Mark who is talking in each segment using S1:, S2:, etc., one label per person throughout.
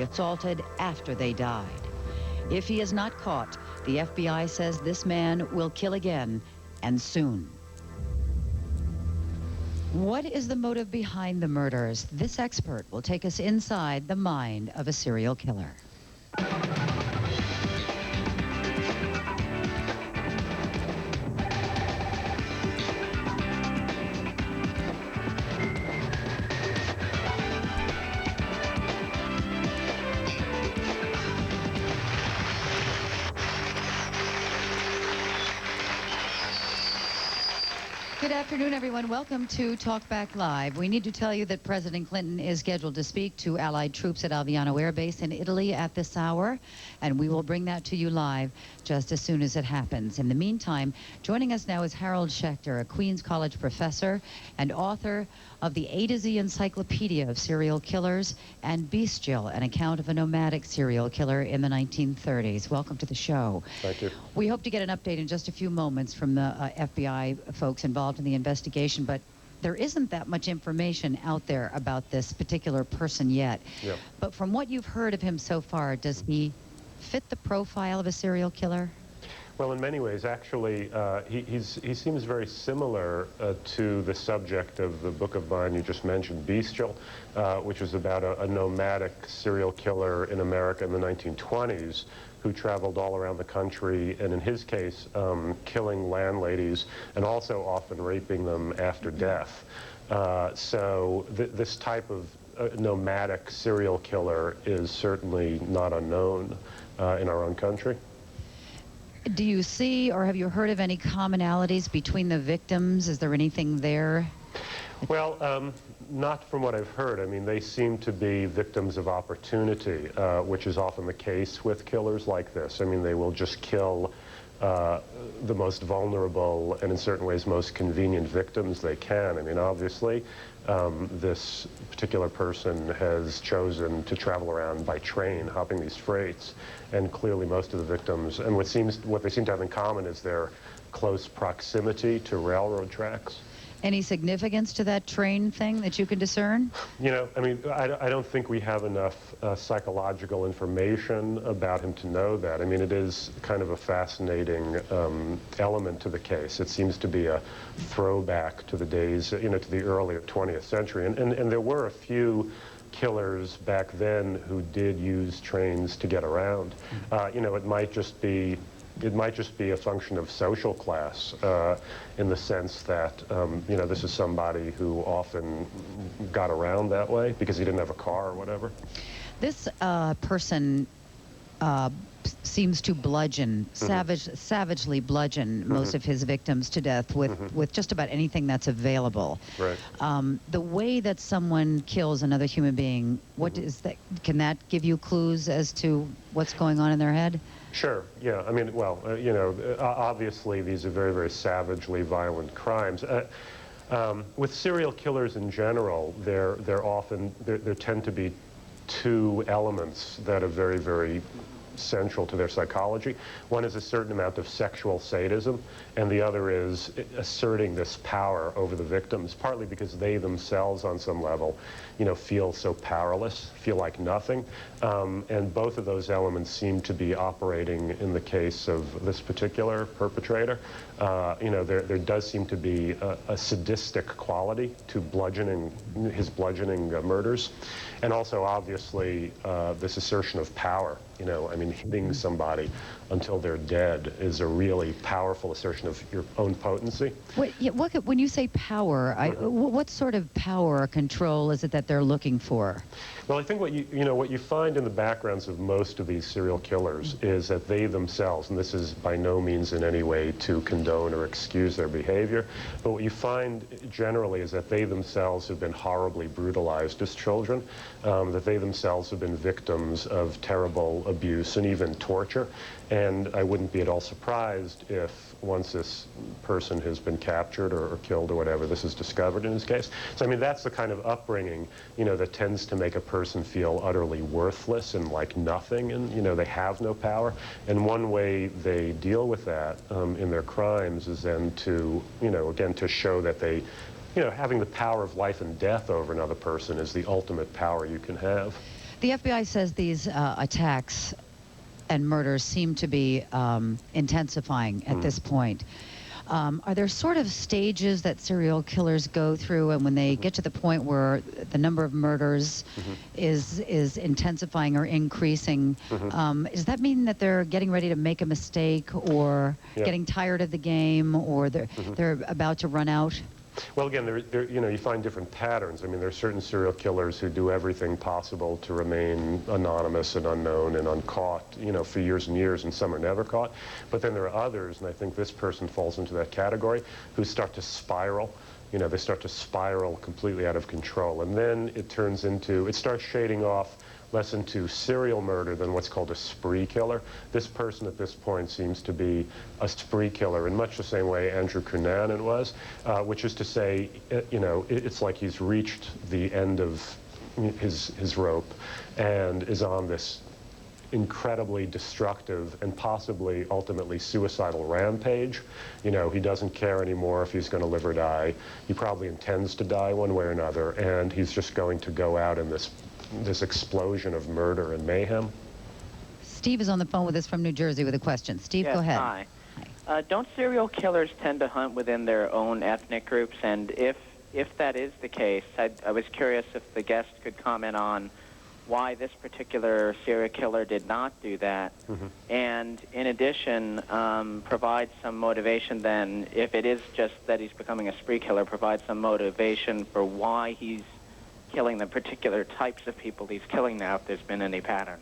S1: assaulted after they died. If he is not caught, the FBI says this man will kill again, and soon. What is the motive behind the murders? This expert will take us inside the mind of a serial killer. Good afternoon, everyone. Welcome to Talk Back Live. We need to tell you that President Clinton is scheduled to speak to Allied troops at Alviano Air Base in Italy at this hour, and we will bring that to you live just as soon as it happens. In the meantime, joining us now is Harold Schechter, a Queens College professor and author of the A to Z Encyclopedia of Serial Killers and Bestial, an account of a nomadic serial killer in the 1930s. Welcome to the show.
S2: Thank you.
S1: We hope to get an update in just a few moments from the FBI folks involved in the investigation, but there isn't that much information out there about this particular person yet.
S2: Yeah.
S1: But from what you've heard of him so far, does he fit the profile of a serial killer?
S2: Well, in many ways, actually, he seems very similar to the subject of the book of mine you just mentioned, Bestial, which was about a nomadic serial killer in America in the 1920s who traveled all around the country, and in his case, killing landladies and also often raping them after death. So this type of nomadic serial killer is certainly not unknown in our own country.
S1: Do you see or have you heard of any commonalities between the victims? Is there anything there?
S2: Well, not from what I've heard. I mean, they seem to be victims of opportunity, which is often the case with killers like this. I mean, they will just kill the most vulnerable and in certain ways most convenient victims they can. I mean, obviously, this particular person has chosen to travel around by train, hopping these freights, and clearly most of the victims, and what they seem to have in common is their close proximity to railroad tracks.
S1: Any significance to that train thing that you can discern?
S2: You know, I mean, I don't think we have enough psychological information about him to know that. I mean, it is kind of a fascinating element to the case. It seems to be a throwback to the days, you know, to the earlier 20th century. And there were a few killers back then who did use trains to get around. You know, it might just be a function of social class in the sense that, you know, this is somebody who often got around that way because he didn't have a car or whatever.
S1: This person seems to bludgeon, savagely bludgeon most of his victims to death with just about anything that's available.
S2: Right.
S1: The way that someone kills another human being, what is that? Can that give you clues as to what's going on in their head?
S2: Sure, yeah. I mean, well, you know, obviously these are very, very savagely violent crimes. With serial killers in general, there tend to be two elements that are very, very central to their psychology. One is a certain amount of sexual sadism, and the other is asserting this power over the victims, partly because they themselves, on some level, you know, feel so powerless, feel like nothing. And both of those elements seem to be operating in the case of this particular perpetrator. You know, there does seem to be a sadistic quality to his bludgeoning murders. And also, obviously, this assertion of power. You know, I mean, hitting somebody until they're dead is a really powerful assertion of your own potency.
S1: When you say power, what sort of power or control is it that they're looking for?
S2: Well, I think what you find in the backgrounds of most of these serial killers is that they themselves, and this is by no means in any way to condone or excuse their behavior, but what you find generally is that they themselves have been horribly brutalized as children, that they themselves have been victims of terrible abuse and even torture. And I wouldn't be at all surprised if once this person has been captured or killed or whatever, this is discovered in his case. So, I mean, that's the kind of upbringing, you know, that tends to make a person feel utterly worthless and like nothing, and, you know, they have no power. And one way they deal with that in their crimes is then to, you know, again, to show that they, you know, having the power of life and death over another person is the ultimate power you can have.
S1: The FBI says these attacks and murders seem to be intensifying at this point. Are there sort of stages that serial killers go through, and when they get to the point where the number of murders is intensifying or increasing, does that mean that they're getting ready to make a mistake, or getting tired of the game, or they're about to run out?
S2: Well, again, you know, you find different patterns. I mean, there are certain serial killers who do everything possible to remain anonymous and unknown and uncaught, you know, for years and years, and some are never caught. But then there are others, and I think this person falls into that category, who start to spiral. You know, they start to spiral completely out of control. And then it starts shading off less into serial murder than what's called a spree killer. This person at this point seems to be a spree killer in much the same way Andrew Cunanan was, which is to say, you know, it's like he's reached the end of his rope and is on this incredibly destructive and possibly ultimately suicidal rampage. You know, he doesn't care anymore if he's going to live or die. He probably intends to die one way or another, and he's just going to go out in this explosion of murder and mayhem.
S1: Steve is on the phone with us from New Jersey with a question. Steve,
S3: yes,
S1: go ahead.
S3: Hi. Don't serial killers tend to hunt within their own ethnic groups? And if that is the case, I was curious if the guest could comment on why this particular serial killer did not do that, and in addition, provide some motivation then, if it is just that he's becoming a spree killer, provide some motivation for why he's killing the particular types of people he's killing now, if there's been any pattern.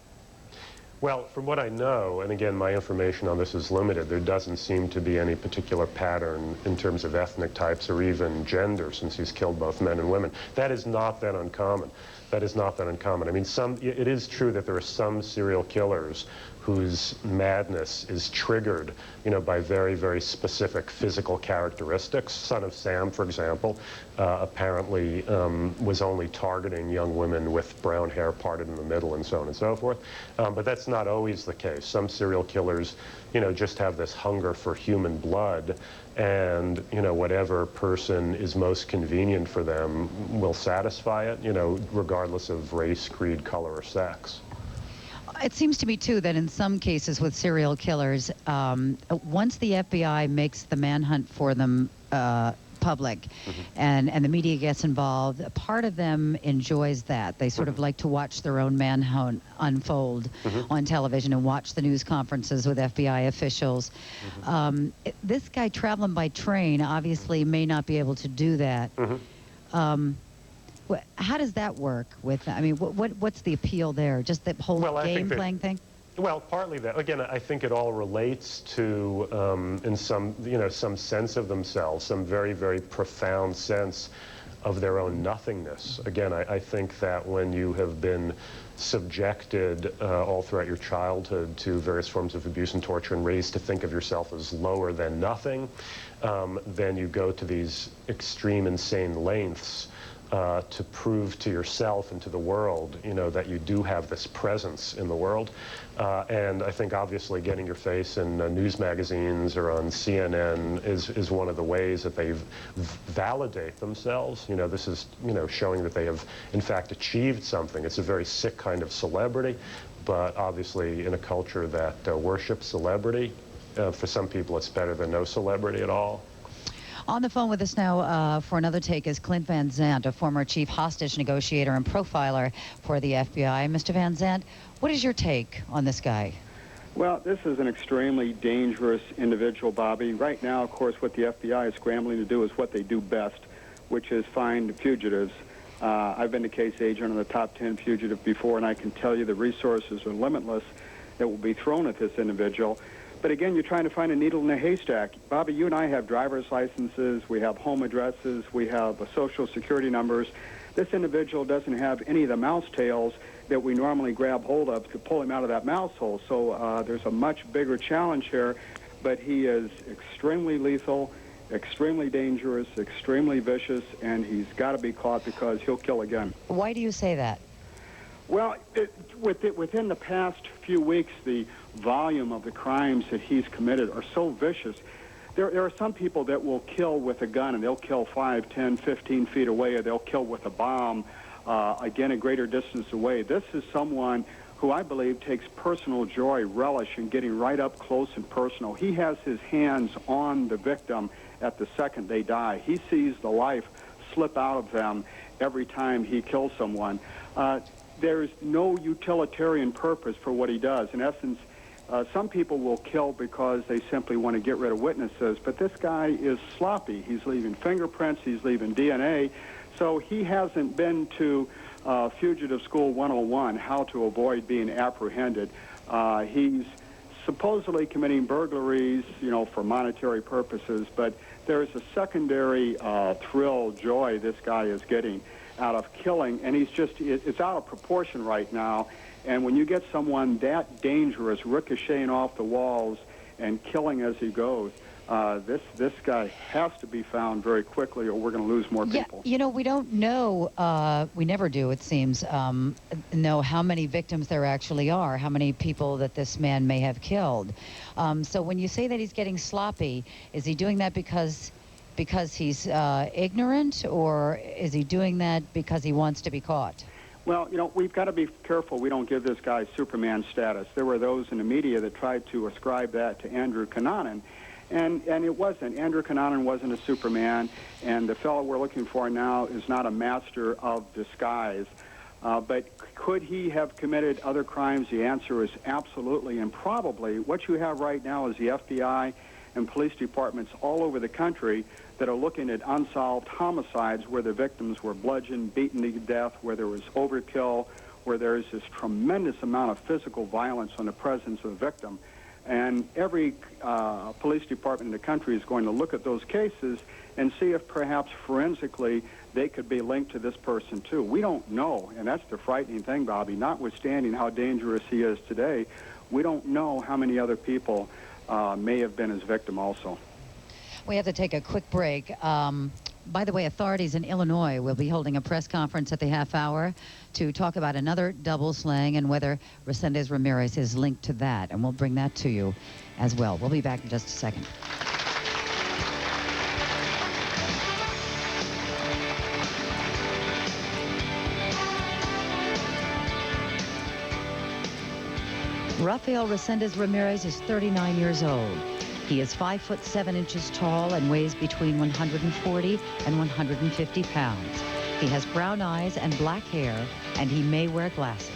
S2: Well, from what I know, and again, my information on this is limited, there doesn't seem to be any particular pattern in terms of ethnic types or even gender, since he's killed both men and women. That is not that uncommon. That is not that uncommon. I mean, it is true that there are some serial killers whose madness is triggered, you know, by very, very specific physical characteristics. Son of Sam, for example, apparently was only targeting young women with brown hair parted in the middle and so on and so forth. But that's not always the case. Some serial killers, you know, just have this hunger for human blood, and, you know, whatever person is most convenient for them will satisfy it, you know, regardless of race, creed, color, or sex.
S1: It seems to me, too, that in some cases with serial killers, once the FBI makes the manhunt for them public and the media gets involved, a part of them enjoys that. They sort of like to watch their own manhunt unfold on television and watch the news conferences with FBI officials. This guy traveling by train obviously may not be able to do that. How does that work with, I mean, what's the appeal there? Just the whole game-playing thing?
S2: Well, partly that. Again, I think it all relates to, in some, you know, some sense of themselves, some very, very profound sense of their own nothingness. Again, I think that when you have been subjected all throughout your childhood to various forms of abuse and torture and raised to think of yourself as lower than nothing, then you go to these extreme, insane lengths to prove to yourself and to the world, you know, that you do have this presence in the world. And I think obviously getting your face in news magazines or on CNN is one of the ways that they validate themselves. You know, this is, you know, showing that they have in fact achieved something. It's a very sick kind of celebrity, but obviously in a culture that worships celebrity, for some people it's better than no celebrity at all.
S1: On the phone with us now for another take is Clint Van Zandt, a former chief hostage negotiator and profiler for the FBI. Mr. Van Zandt, what is your take on this guy?
S4: Well, this is an extremely dangerous individual, Bobby. Right now, of course, what the FBI is scrambling to do is what they do best, which is find fugitives. I've been a case agent on the top 10 fugitive before, and I can tell you the resources are limitless that will be thrown at this individual. But again, you're trying to find a needle in a haystack. Bobby, you and I have driver's licenses, we have home addresses, we have social security numbers. This individual doesn't have any of the mouse tails that we normally grab hold of to pull him out of that mouse hole. So there's a much bigger challenge here, but he is extremely lethal, extremely dangerous, extremely vicious, and he's got to be caught because he'll kill again.
S1: Why do you say that?
S4: Well, within the past few weeks, the volume of the crimes that he's committed are so vicious. There are some people that will kill with a gun, and they'll kill 5, 10, 15 feet away, or they'll kill with a bomb. again, a greater distance away. This is someone who I believe takes personal joy, relish in getting right up close and personal. He has his hands on the victim at the second they die. He sees the life slip out of them every time he kills someone. There's no utilitarian purpose for what he does. In essence, some people will kill because they simply want to get rid of witnesses, but this guy is sloppy. He's leaving fingerprints, he's leaving DNA, so he hasn't been to Fugitive School 101, how to avoid being apprehended. He's supposedly committing burglaries, you know, for monetary purposes, but there's a secondary thrill, joy this guy is getting out of killing, and it's out of proportion right now. And when you get someone that dangerous, ricocheting off the walls and killing as he goes, this guy has to be found very quickly, or we're going to lose more people.
S1: You know, we don't know, we never do, it seems, know how many victims there actually are, how many people that this man may have killed. So when you say that he's getting sloppy, is he doing that because he's ignorant, or is he doing that because he wants to be caught?
S4: Well, you know, we've got to be careful we don't give this guy Superman status. There were those in the media that tried to ascribe that to Andrew Cunanan, and it wasn't. Andrew Cunanan wasn't a Superman, and the fellow we're looking for now is not a master of disguise. But could he have committed other crimes? The answer is absolutely and probably. What you have right now is the FBI and police departments all over the country that are looking at unsolved homicides where the victims were bludgeoned, beaten to death, where there was overkill, where there is this tremendous amount of physical violence on the presence of the victim. And every police department in the country is going to look at those cases and see if perhaps forensically they could be linked to this person too. We don't know, and that's the frightening thing, Bobby. Notwithstanding how dangerous he is today, we don't know how many other people may have been his victim also.
S1: We have to take a quick break. By the way, authorities in Illinois will be holding a press conference at the half hour to talk about another double slaying and whether Resendez Ramirez is linked to that, and we'll bring that to you as well. We'll be back in just a second. Rafael Resendez Ramirez is 39 years old. He is 5 foot 7 inches tall and weighs between 140 and 150 pounds. He has brown eyes and black hair, and he may wear glasses.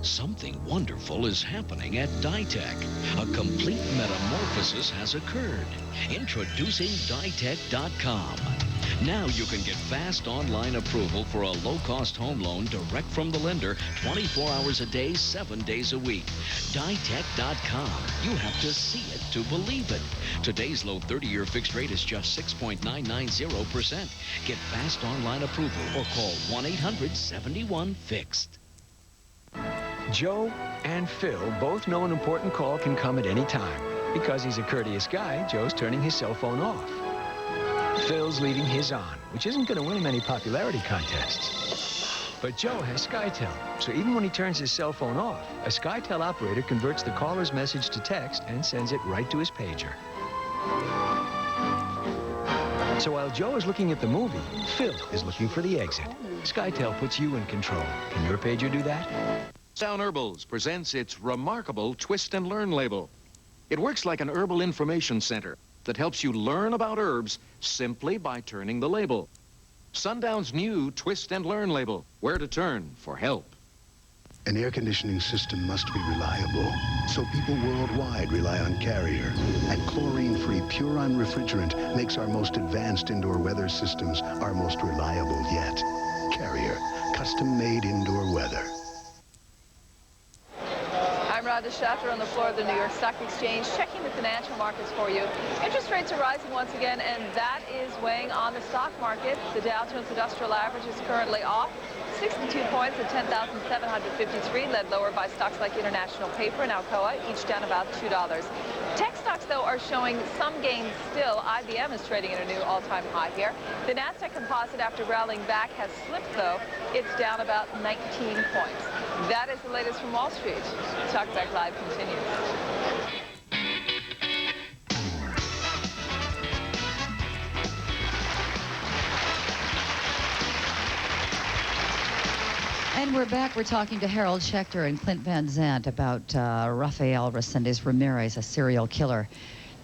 S5: Something wonderful is happening at Ditech. A complete metamorphosis has occurred. Introducing Ditech.com. Now you can get fast online approval for a low-cost home loan direct from the lender 24 hours a day, 7 days a week. Ditech.com. You have to see it to believe it. Today's low 30-year fixed rate is just 6.990%. Get fast online approval or call 1-800-71-FIXED.
S6: Joe and Phil both know an important call can come at any time. Because he's a courteous guy, Joe's turning his cell phone off. Phil's leaving his on, which isn't going to win him any popularity contests. But Joe has SkyTel, so even when he turns his cell phone off, a SkyTel operator converts the caller's message to text and sends it right to his pager. So while Joe is looking at the movie, Phil is looking for the exit. SkyTel puts you in control. Can your pager do that?
S7: Sound Herbals presents its remarkable Twist and Learn label. It works like an herbal information center that helps you learn about herbs simply by turning the label. Sundown's new Twist and Learn label, where to turn for help.
S8: An air conditioning system must be reliable, so people worldwide rely on Carrier. And chlorine-free Puron refrigerant makes our most advanced indoor weather systems our most reliable yet. Carrier, custom-made indoor weather.
S9: I'm Rhonda Schaffer on the floor of the New York Stock Exchange, checking the financial markets for you. Interest rates are rising once again, and that is weighing on the stock market. The Dow Jones Industrial Average is currently off 62 points at 10,753, led lower by stocks like International Paper and Alcoa, each down about $2. Tech stocks, though, are showing some gains still. IBM is trading at a new all-time high here. The Nasdaq Composite, after rallying back, has slipped, though. It's down about 19 points. That is the latest from Wall Street. Talkback Live continues.
S1: And we're back. We're talking to Harold Schechter and Clint Van Zandt about Rafael Resendez Ramirez, a serial killer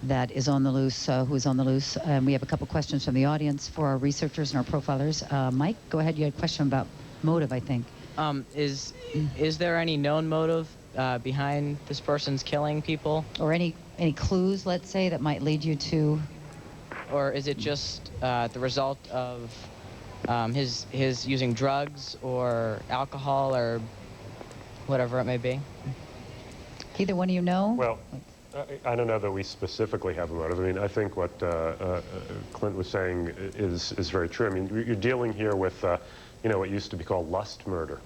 S1: that is on the loose, who's on the loose. And we have a couple questions from the audience for our researchers and our profilers. Mike, go ahead. You had a question about motive, I think.
S10: Is there any known motive behind this person's killing people?
S1: Or any clues, let's say, that might lead you to...
S10: Or is it just the result of his using drugs or alcohol or whatever it may be?
S1: Either one of you know?
S2: Well, I don't know that we specifically have a motive. I mean, I think what Clint was saying is very true. I mean, you're dealing here with, you know, what used to be called lust murder.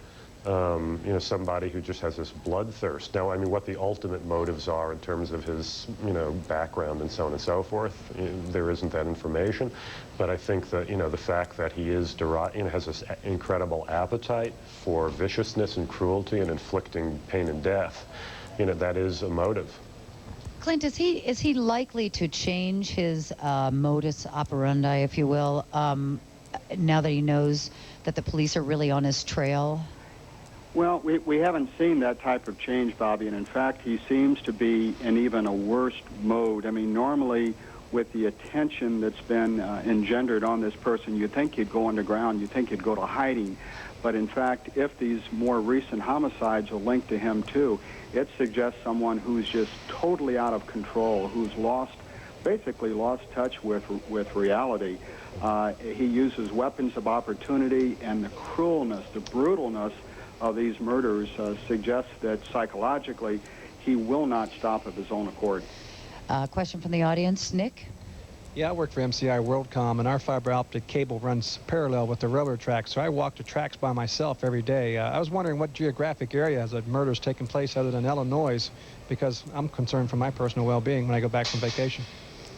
S2: You know, somebody who just has this bloodthirst. Now, I mean, what the ultimate motives are in terms of his, you know, background and so on and so forth, there isn't that information. But I think that, you know, the fact that he is, you know, has this incredible appetite for viciousness and cruelty and inflicting pain and death, you know, that is a motive.
S1: Clint, is he likely to change his modus operandi, if you will, now that he knows that the police are really on his trail?
S4: Well, we haven't seen that type of change, Bobby, and in fact, he seems to be in even a worse mode. I mean, normally, with the attention that's been engendered on this person, you'd think he'd go underground, you'd think he'd go to hiding. But in fact, if these more recent homicides are linked to him too, it suggests someone who's just totally out of control, who's basically lost touch with reality. He uses weapons of opportunity, and the cruelness, the brutalness of these murders suggests that psychologically he will not stop of his own accord.
S1: Question from the audience. Nick?
S11: Yeah, I work for MCI WorldCom, and our fiber optic cable runs parallel with the railroad tracks, so I walk the tracks by myself every day. I was wondering what geographic area has a murder's taken place other than Illinois, because I'm concerned for my personal well-being when I go back from vacation.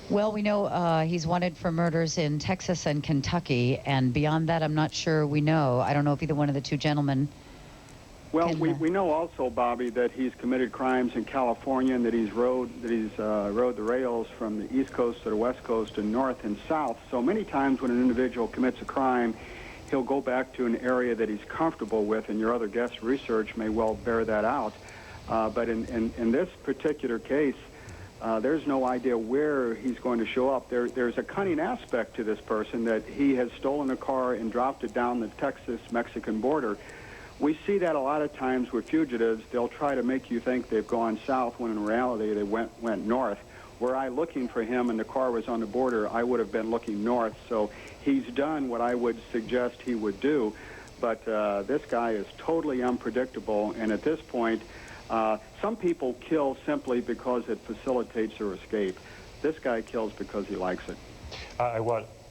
S1: Well, we know he's wanted for murders in Texas and Kentucky, and beyond that, I'm not sure we know. I don't know if either one of the two gentlemen...
S4: Well, we know also, Bobby, that he's committed crimes in California and that he's rode the rails from the East Coast to the West Coast and north and south. So many times when an individual commits a crime, he'll go back to an area that he's comfortable with, and your other guest research may well bear that out. But in this particular case, there's no idea where he's going to show up. There's a cunning aspect to this person that he has stolen a car and dropped it down the Texas-Mexican border. We see that a lot of times with fugitives. They'll try to make you think they've gone south when in reality they went north. Were I looking for him and the car was on the border, I would have been looking north. So he's done what I would suggest he would do. But this guy is totally unpredictable, and at this point, some people kill simply because it facilitates their escape. This guy kills because he likes it.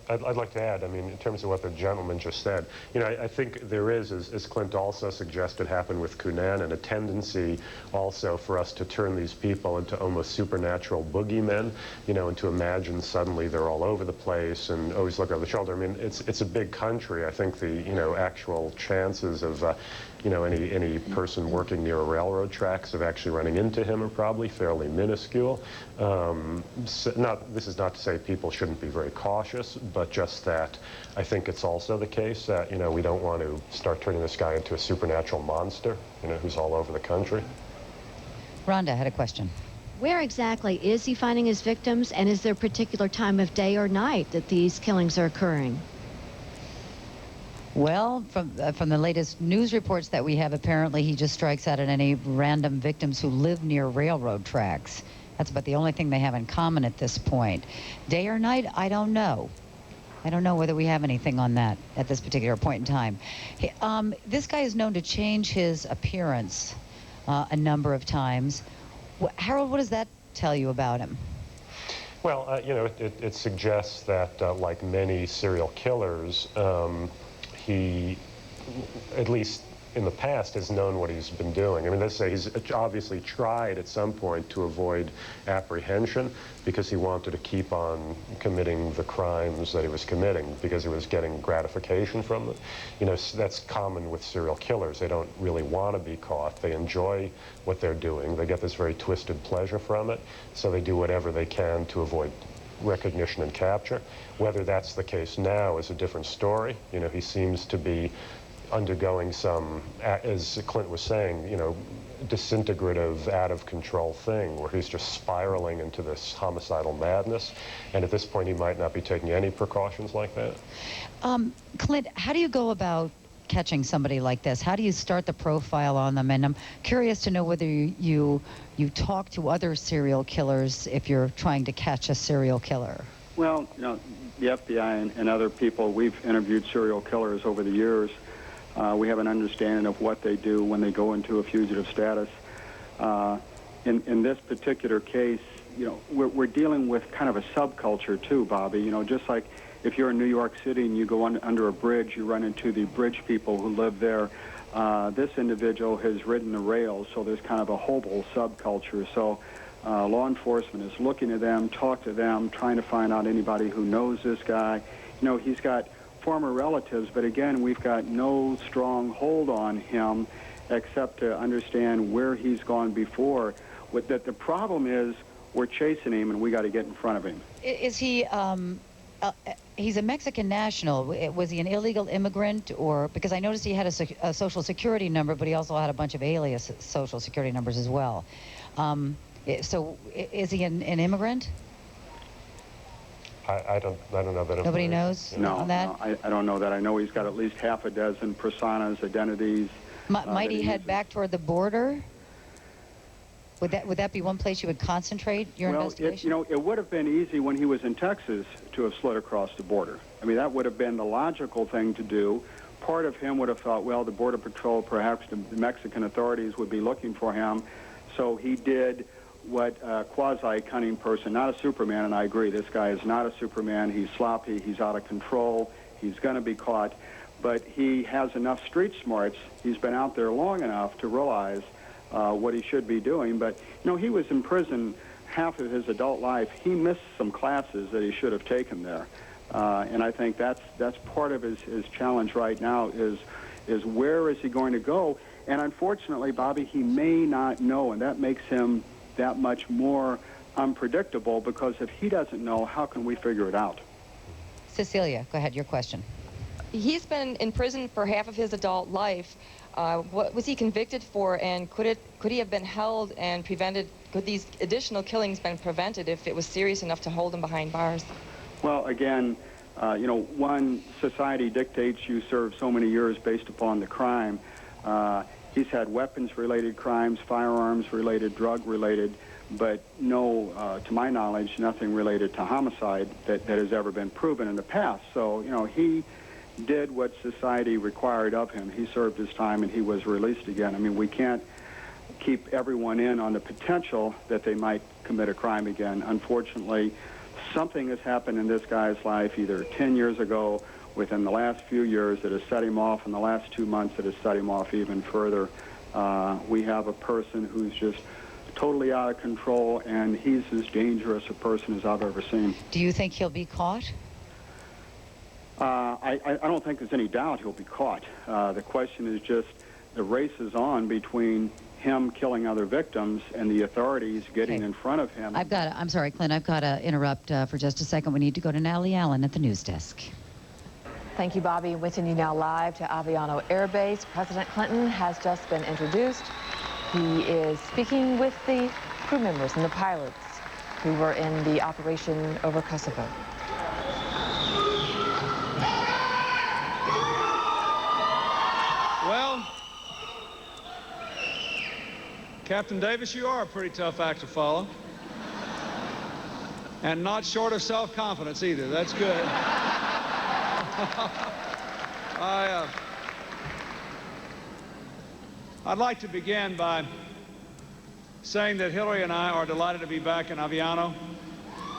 S2: I'd like to add, I mean, in terms of what the gentleman just said, you know, I think there is, as Clint also suggested happened with Cunanan, a tendency also for us to turn these people into almost supernatural boogeymen, you know, and to imagine suddenly they're all over the place and always look over the shoulder. I mean, it's a big country. I think the, you know, actual chances of, you know, any person working near a railroad tracks of actually running into him are probably fairly minuscule. This is not to say people shouldn't be very cautious, but just that I think it's also the case that, you know, we don't want to start turning this guy into a supernatural monster, you know, who's all over the country.
S1: Rhonda had a question.
S12: Where exactly is he finding his victims, and is there a particular time of day or night that these killings are occurring?
S1: Well, from the latest news reports that we have, apparently he just strikes out at any random victims who live near railroad tracks. That's about the only thing they have in common at this point. Day or night, I don't know. I don't know whether we have anything on that at this particular point in time. This guy is known to change his appearance a number of times. Harold, what does that tell you about him?
S2: Well, you know, it suggests that, like many serial killers, he, at least in the past, has known what he's been doing. I mean, let's say he's obviously tried at some point to avoid apprehension because he wanted to keep on committing the crimes that he was committing because he was getting gratification from them. You know, that's common with serial killers. They don't really want to be caught. They enjoy what they're doing. They get this very twisted pleasure from it, so they do whatever they can to avoid recognition and capture. Whether that's the case now is a different story. You know, he seems to be undergoing some, as Clint was saying, you know, disintegrative, out-of-control thing where he's just spiraling into this homicidal madness, and at this point he might not be taking any precautions like that.
S1: Clint, how do you go about catching somebody like this? How do you start the profile on them? And I'm curious to know whether you talk to other serial killers if you're trying to catch a serial killer.
S4: Well, you know, the FBI and other people, we've interviewed serial killers over the years. We have an understanding of what they do when they go into a fugitive status. In this particular case, you know, we're dealing with kind of a subculture too, Bobby. You know, just like if you're in New York City and you go under a bridge, you run into the bridge people who live there. This individual has ridden the rails, so there's kind of a hobo subculture. So law enforcement is looking at them, talk to them, trying to find out anybody who knows this guy. You know, he's got former relatives, but again, we've got no strong hold on him except to understand where he's gone before. That the problem is we're chasing him and we got to get in front of him.
S1: Is he, he's a Mexican national. Was he an illegal immigrant, or, because I noticed he had a social security number, but he also had a bunch of alias social security numbers as well. So is he an immigrant?
S2: I don't know that.
S1: Nobody knows on that?
S4: No, I don't know that. I know he's got at least half a dozen personas, identities.
S1: Might he head back toward the border? Would that be one place you would concentrate your investigation?
S4: You know, it would have been easy when he was in Texas to have slid across the border. I mean, that would have been the logical thing to do. Part of him would have thought, well, the Border Patrol, perhaps the Mexican authorities would be looking for him. So he did what a quasi-cunning person, not a Superman, and I agree, this guy is not a Superman. He's sloppy, he's out of control, he's going to be caught, but he has enough street smarts. He's been out there long enough to realize what he should be doing. But, you know, he was in prison half of his adult life. He missed some classes that he should have taken there. And I think that's part of his challenge right now is where is he going to go? And unfortunately, Bobby, he may not know, and that makes him that much more unpredictable, because if he doesn't know, how can we figure it out?
S1: Cecilia, go ahead, your question.
S13: He's been in prison for half of his adult life. What was he convicted for, and could he have been held and prevented? Could these additional killings been prevented if it was serious enough to hold him behind bars?
S4: Well, again, you know, one, society dictates you serve so many years based upon the crime. He's had weapons-related crimes, firearms-related, drug-related, but no, to my knowledge, nothing related to homicide that has ever been proven in the past. So, you know, he did what society required of him. He served his time and he was released again. I mean, we can't keep everyone in on the potential that they might commit a crime again. Unfortunately, something has happened in this guy's life either 10 years ago, within the last few years, that has set him off, in the last 2 months that has set him off even further. We have a person who's just totally out of control, and he's as dangerous a person as I've ever seen.
S1: Do you think he'll be caught?
S4: I don't think there's any doubt he'll be caught. The question is just the race is on between him killing other victims and the authorities getting in front of him.
S1: I'm sorry, Clint, I've got to interrupt for just a second. We need to go to Natalie Allen at the news desk.
S9: Thank you, Bobby. With you now live to Aviano Air Base. President Clinton has just been introduced. He is speaking with the crew members and the pilots who were in the operation over Kosovo.
S14: Well, Captain Davis, you are a pretty tough act to follow. And not short of self-confidence either. That's good. I'd like to begin by saying that Hillary and I are delighted to be back in Aviano.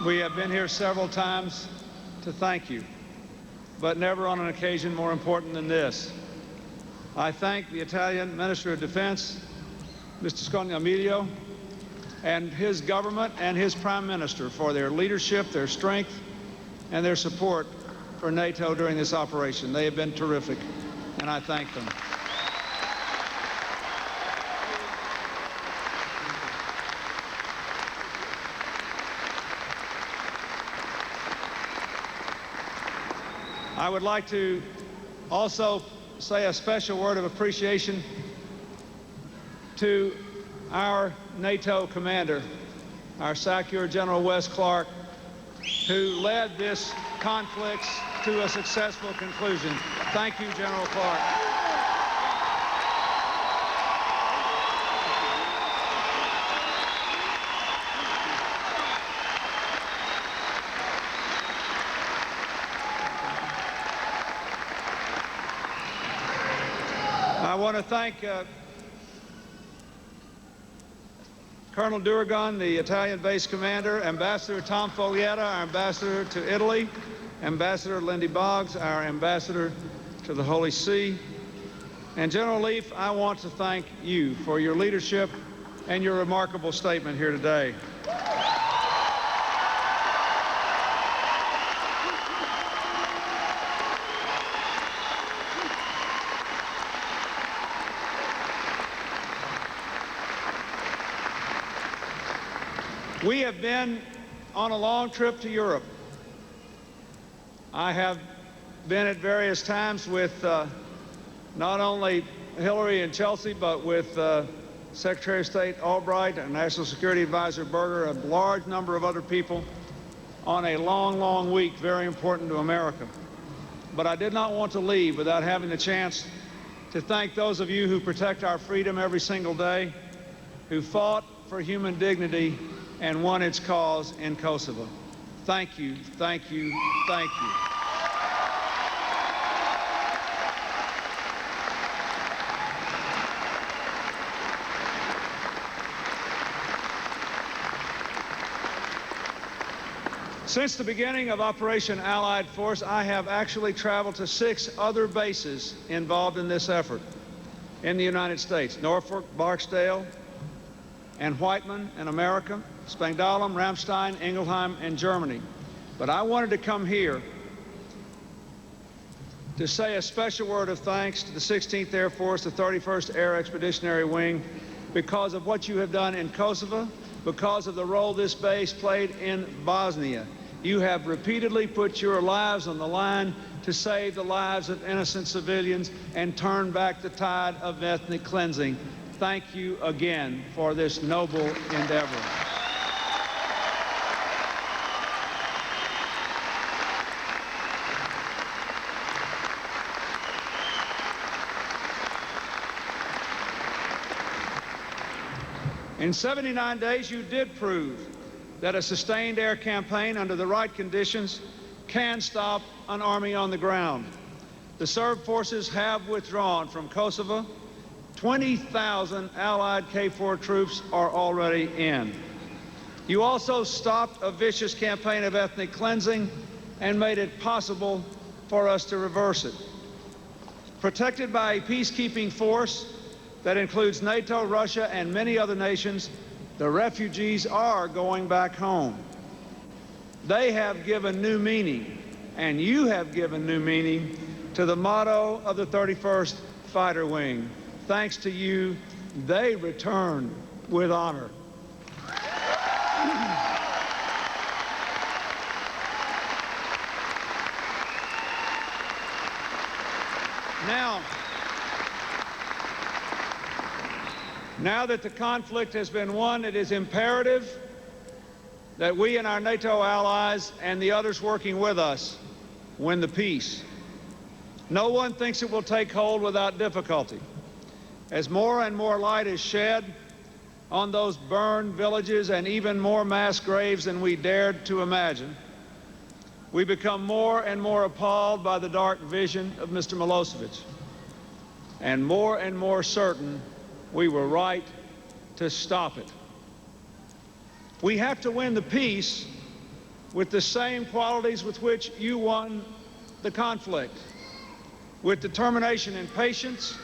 S14: We have been here several times to thank you, but never on an occasion more important than this. I thank the Italian Minister of Defense, Mr. Scognamiglio, and his government and his Prime Minister for their leadership, their strength, and their support for NATO during this operation. They have been terrific, and I thank them. I would like to also say a special word of appreciation to our NATO commander, our SACEUR General Wes Clark, who led this conflict to a successful conclusion. Thank you, General Clark. I want to thank Colonel Duragon, the Italian base commander, Ambassador Tom Foglietta, our ambassador to Italy, Ambassador Lindy Boggs, our ambassador to the Holy See. And General Leaf, I want to thank you for your leadership and your remarkable statement here today. We have been on a long trip to Europe. I have been at various times with not only Hillary and Chelsea, but with Secretary of State Albright and National Security Advisor Berger, a large number of other people on a long, long week, very important to America. But I did not want to leave without having the chance to thank those of you who protect our freedom every single day, who fought for human dignity and won its cause in Kosovo. Thank you, thank you, thank you. Since the beginning of Operation Allied Force, I have actually traveled to 6 other bases involved in this effort in the United States: Norfolk, Barksdale, and Whiteman in America, Spangdahlem, Ramstein, Ingelheim, and Germany. But I wanted to come here to say a special word of thanks to the 16th Air Force, the 31st Air Expeditionary Wing, because of what you have done in Kosovo, because of the role this base played in Bosnia. You have repeatedly put your lives on the line to save the lives of innocent civilians and turn back the tide of ethnic cleansing. Thank you again for this noble endeavor. In 79 days, you did prove that a sustained air campaign under the right conditions can stop an army on the ground. The Serb forces have withdrawn from Kosovo. 20,000 Allied K4 troops are already in. You also stopped a vicious campaign of ethnic cleansing and made it possible for us to reverse it. Protected by a peacekeeping force that includes NATO, Russia, and many other nations, the refugees are going back home. They have given new meaning, and you have given new meaning to the motto of the 31st Fighter Wing. Thanks to you, they return with honor. Now that the conflict has been won, it is imperative that we and our NATO allies and the others working with us win the peace. No one thinks it will take hold without difficulty. As more and more light is shed on those burned villages and even more mass graves than we dared to imagine, we become more and more appalled by the dark vision of Mr. Milosevic, and more certain we were right to stop it. We have to win the peace with the same qualities with which you won the conflict, with determination and patience,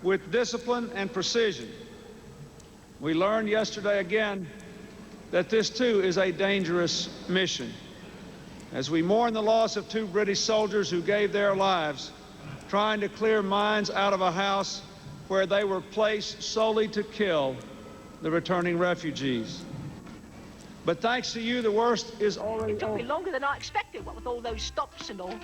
S14: with discipline and precision. We learned yesterday again that this too is a dangerous mission. As we mourn the loss of 2 British soldiers who gave their lives trying to clear mines out of a house where they were placed solely to kill the returning refugees. But thanks to you, the worst is already over.
S15: It took me longer than I expected, what with all those stops and all.